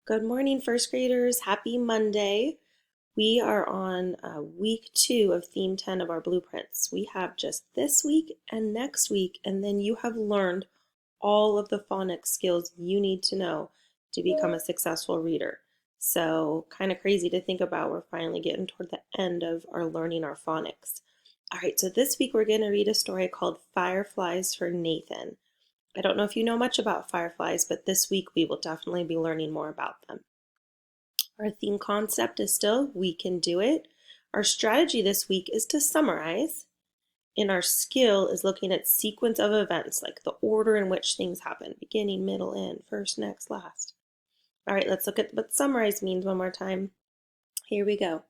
Good morning, first graders. Happy Monday. We are on week 2 of theme 10 of our blueprints. We have just this week and next week, and then you have learned all of the phonics skills you need to know to become a successful reader. So, kind of crazy to think about. We're finally getting toward the end of our learning our phonics. All right, so this week we're going to read a story called Fireflies for Nathan. I don't know if you know much about fireflies, but this week we will definitely be learning more about them. Our theme concept is still we can do it. Our strategy this week is to summarize, and our skill is looking at sequence of events, like the order in which things happen, beginning, middle, end, first, next, last. All right, let's look at what summarize means one more time. Here we go.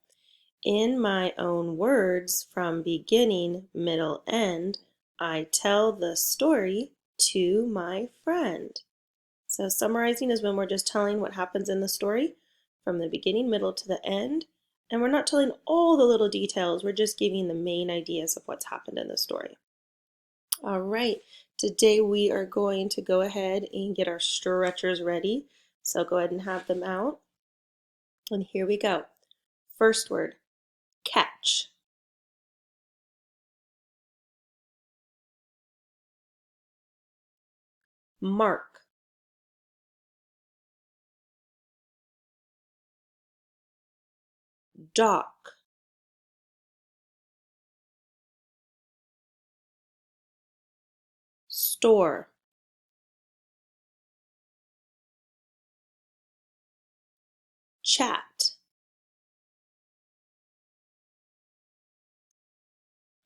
In my own words, from beginning, middle, end, I tell the story to my friend. So summarizing is when we're just telling what happens in the story from the beginning, middle to the end. And we're not telling all the little details, we're just giving the main ideas of what's happened in the story. All right, today we are going to go ahead and get our stretchers ready. So go ahead and have them out. And here we go. First word, catch. Mark. Dock. Store. Chat.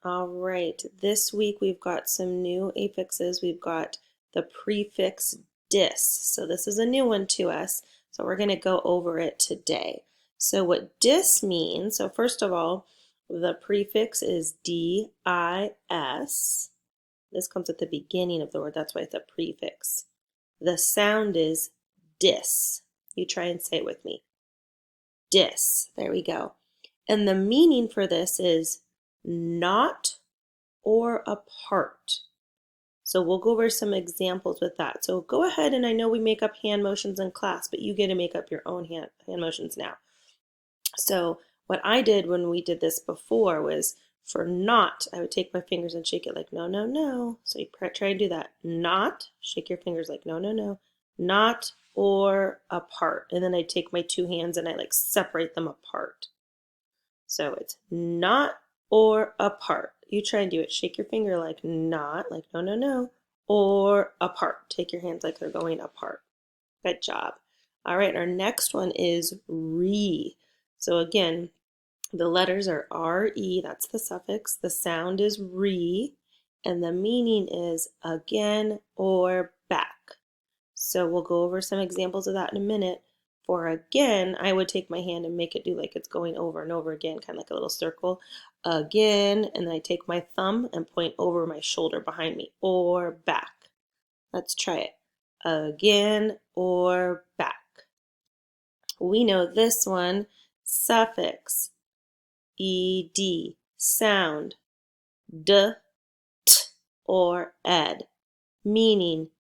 All right, this week we've got some new affixes. We've got the prefix dis. So this is a new one to us. So we're going to go over it today. So what dis means, so first of all, the prefix is dis. This comes at the beginning of the word. That's why it's a prefix. The sound is dis. You try and say it with me. Dis. There we go. And the meaning for this is not or apart. So we'll go over some examples with that. So go ahead, and I know we make up hand motions in class, but you get to make up your own hand motions now. So what I did when we did this before was for not, I would take my fingers and shake it like no, no, no. So you try and do that. Not, shake your fingers like no, no, no. Not or apart. And then I take my two hands and I like separate them apart. So it's not or apart. You try and do it. Shake your finger like not, like no, no, no, or apart. Take your hands like they're going apart. Good job. All right, our next one is re. So again, the letters are R-E, that's the suffix. The sound is re, and the meaning is again or back. So we'll go over some examples of that in a minute. For again, I would take my hand and make it do like it's going over and over again, kind of like a little circle. Again, and then I take my thumb and point over my shoulder behind me, or back. Let's try it. Again or back. We know this one, suffix, ed, sound, d, t, or ed, meaning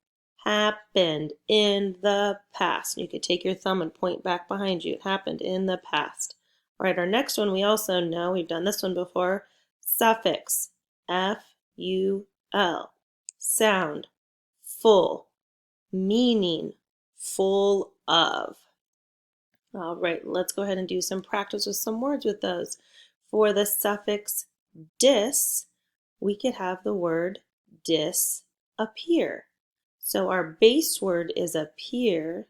happened in the past. You could take your thumb and point back behind you. It happened in the past. All right, our next one we also know, we've done this one before, suffix, F-U-L, sound, full, meaning full of. All right, let's go ahead and do some practice with some words with those. For the suffix dis, we could have the word disappear. So our base word is appear.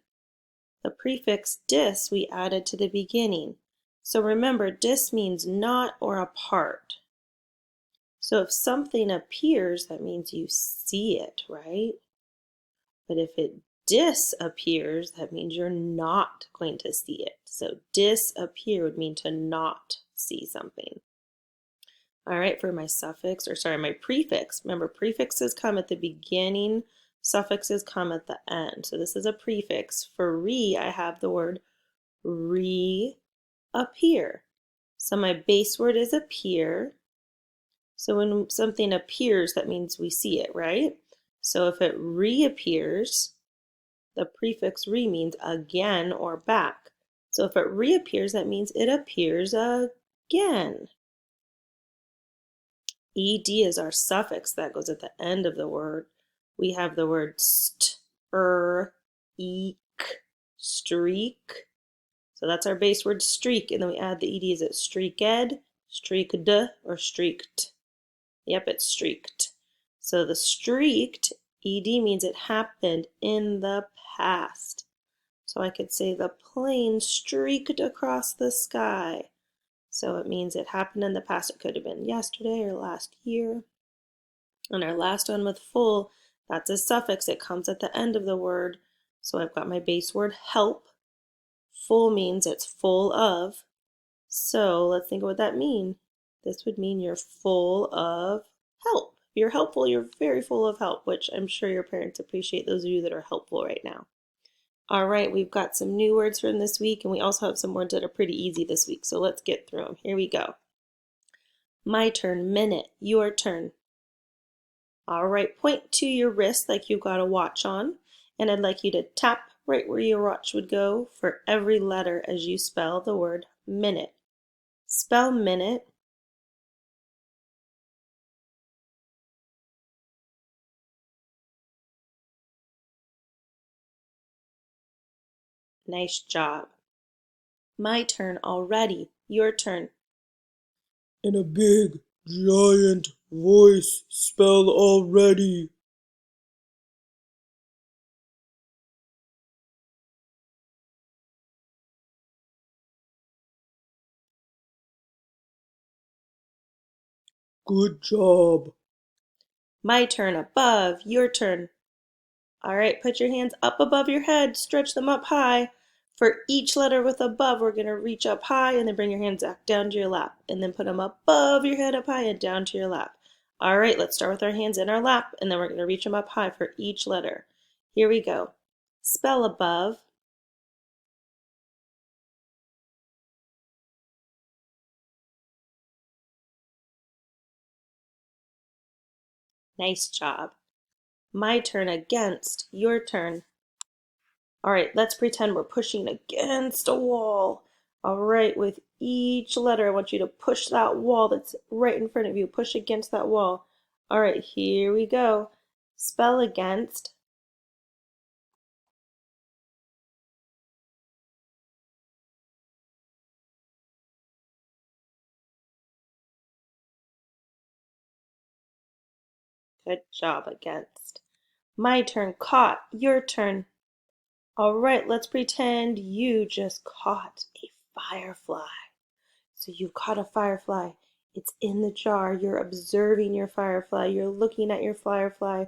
The prefix dis we added to the beginning. So remember, dis means not or apart. So if something appears, that means you see it, right? But if it disappears, that means you're not going to see it. So disappear would mean to not see something. All right, for my suffix, or sorry, my prefix. Remember, prefixes come at the beginning, suffixes come at the end. So this is a prefix. For re, I have the word reappear. So my base word is appear. So when something appears, that means we see it, right? So if it reappears, The prefix re means again or back. So if it reappears, that means it appears again. Ed is our suffix that goes at the end of the word. We have the word st, eek, streak. So that's our base word streak, and then we add the ed. Is it streaked, streaked, or streaked? Yep, it's streaked. So the streaked ed means it happened in the past. So I could say the plane streaked across the sky. So it means it happened in the past. It could have been yesterday or last year. And our last one with full, that's a suffix. It comes at the end of the word. So I've got my base word help. Full means it's full of. So let's think of what that means. This would mean you're full of help. If you're helpful, you're very full of help, which I'm sure your parents appreciate those of you that are helpful right now. All right, we've got some new words from this week, and we also have some words that are pretty easy this week, so let's get through them. Here we go. My turn, minute, your turn. All right, point to your wrist like you've got a watch on, and I'd like you to tap right where your watch would go for every letter as you spell the word minute. Spell minute. Nice job. My turn already. Your turn. In a big, giant voice, spell already. Good job. My turn above. Your turn. All right, put your hands up above your head, stretch them up high. For each letter with above, we're going to reach up high and then bring your hands back down to your lap. And then put them above your head up high and down to your lap. All right, let's start with our hands in our lap and then we're going to reach them up high for each letter. Here we go. Spell above. Nice job. My turn against. Your turn. All right, let's pretend we're pushing against a wall. All right, with each letter, I want you to push that wall that's right in front of you. Push against that wall. All right, here we go. Spell against. Good job, against. My turn, caught. Your turn. All right, let's pretend you just caught a firefly. So you've caught a firefly. It's in the jar. You're observing your firefly. You're looking at your firefly.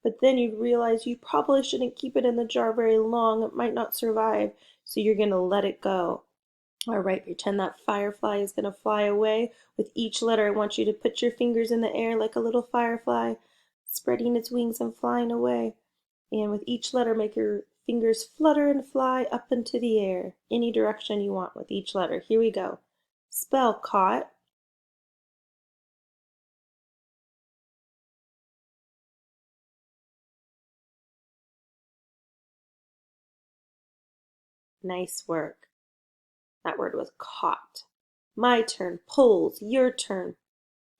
But then you realize you probably shouldn't keep it in the jar very long. It might not survive. So you're going to let it go. All right, pretend that firefly is going to fly away. With each letter, I want you to put your fingers in the air like a little firefly, spreading its wings and flying away. And with each letter, make your fingers flutter and fly up into the air, any direction you want with each letter. Here we go. Spell caught. Nice work. That word was caught. My turn. Pulls. Your turn.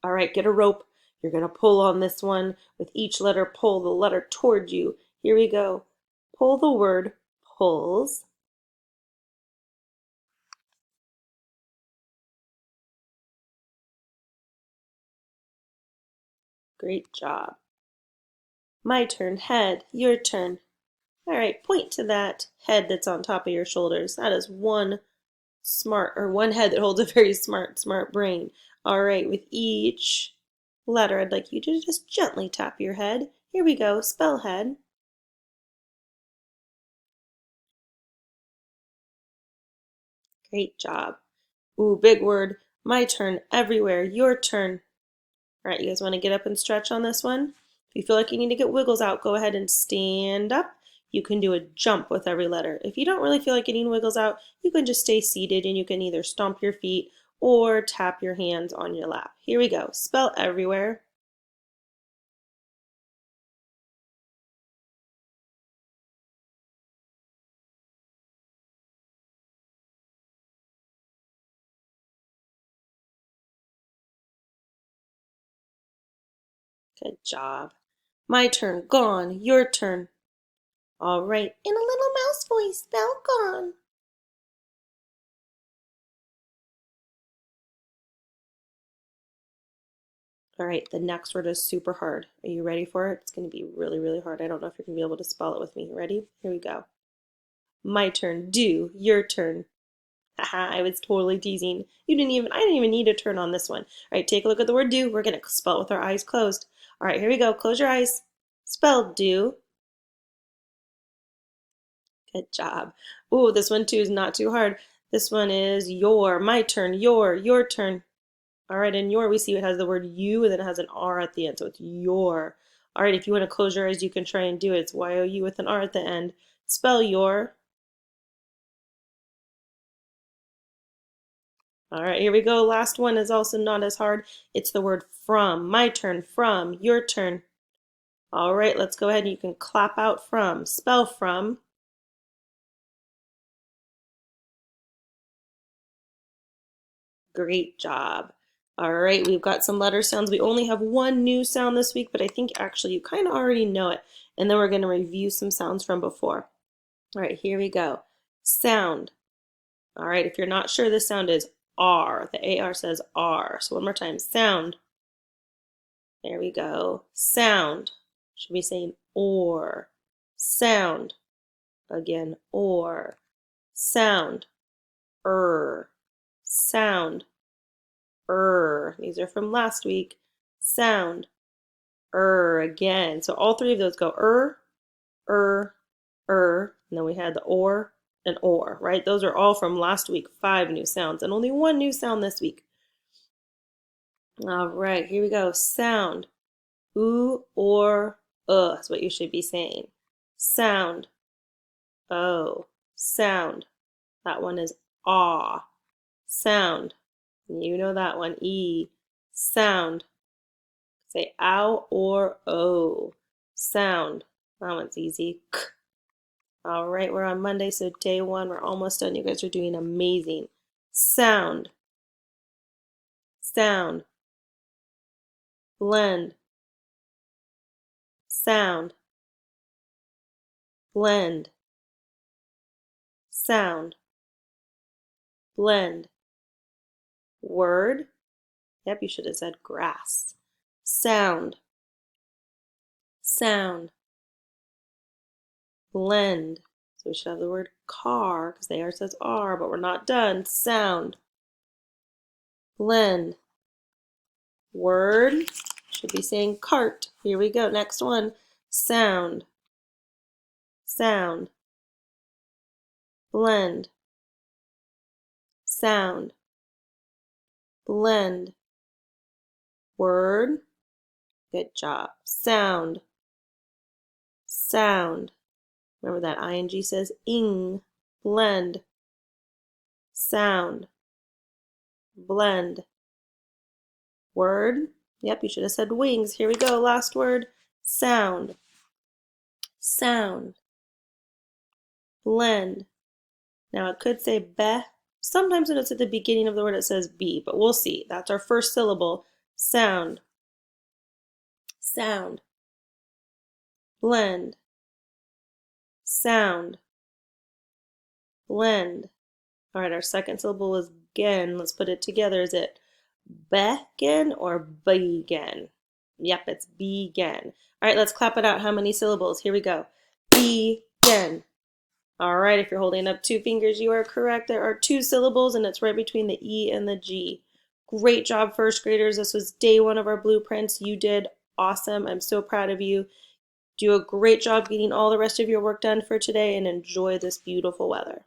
All right, get a rope. You're going to pull on this one. With each letter, pull the letter toward you. Here we go. Pull the word pulls. Great job. My turn. Head. Your turn. All right, point to that head that's on top of your shoulders. That is one head that holds a very smart brain. All right, with each letter, I'd like you to just gently tap your head. Here we go. Spell head. Great job. Ooh, big word. My turn. Everywhere. Your turn. All right, you guys want to get up and stretch on this one? If you feel like you need to get wiggles out, go ahead and stand up. You can do a jump with every letter. If you don't really feel like getting wiggles out, you can just stay seated and you can either stomp your feet or tap your hands on your lap. Here we go. Spell everywhere. Good job. My turn. Gone. Your turn. All right. In a little mouse voice, spell gone. All right, the next word is super hard. Are you ready for it? It's going to be really, really hard. I don't know if you're going to be able to spell it with me. Ready? Here we go. My turn. Do. Your turn. Haha, I was totally teasing. I didn't even need a turn on this one. All right, take a look at the word do. We're going to spell it with our eyes closed. All right, here we go. Close your eyes. Spell do. Good job. Ooh, this one too is not too hard. This one is your. My turn. Your turn. All right, in your, we see it has the word you and then it has an R at the end, so it's your. All right, if you want to close your eyes, you can try and do it. It's Y-O-U with an R at the end. Spell your. All right, here we go. Last one is also not as hard. It's the word from. My turn, from, your turn. All right, let's go ahead and you can clap out from. Spell from. Great job. All right, we've got some letter sounds. We only have one new sound this week, but I think actually you kind of already know it. And then we're going to review some sounds from before. All right, here we go. Sound. All right, if you're not sure, this sound is R. The AR says R. So one more time. Sound. There we go. Sound. Should be saying or. Sound. Again, or. Sound. Sound. These are from last week. Sound. Again. So all three of those go and then we had the or and or, right? Those are all from last week. 5 new sounds and only 1 new sound this week. All right, here we go. Sound. Oo or that's what you should be saying. Sound. O. Sound. That one is ah. Sound. You know that one. E. Sound. Say ow or o. Sound. That one's easy. K. All right, we're on Monday, so day 1. We're almost done. You guys are doing amazing. Sound. Sound. Blend. Sound. Blend. Sound. Blend. Word. Yep, you should have said grass. Sound. Sound. Blend. So we should have the word car because the AR says R, but we're not done. Sound. Blend. Word. Should be saying cart. Here we go. Next one. Sound. Sound. Blend. Sound. Blend. Word. Good job. Sound. Sound. Remember that ing says ing. Blend. Sound. Blend. Word. Yep, you should have said wings. Here we go. Last word. Sound. Sound. Blend. Now it could say be. Sometimes when it's at the beginning of the word it says be, but we'll see. That's our first syllable. Sound. Sound. Blend. Sound. Blend. All right, our second syllable is gen. Let's put it together. Is it began or begin? Yep, it's begin. All right, let's clap it out. How many syllables? Here we go. Begin. All right, if you're holding up 2 fingers, you are correct. There are 2 syllables, and it's right between the E and the G. Great job, first graders. This was day 1 of our blueprints. You did awesome. I'm so proud of you. Do a great job getting all the rest of your work done for today, and enjoy this beautiful weather.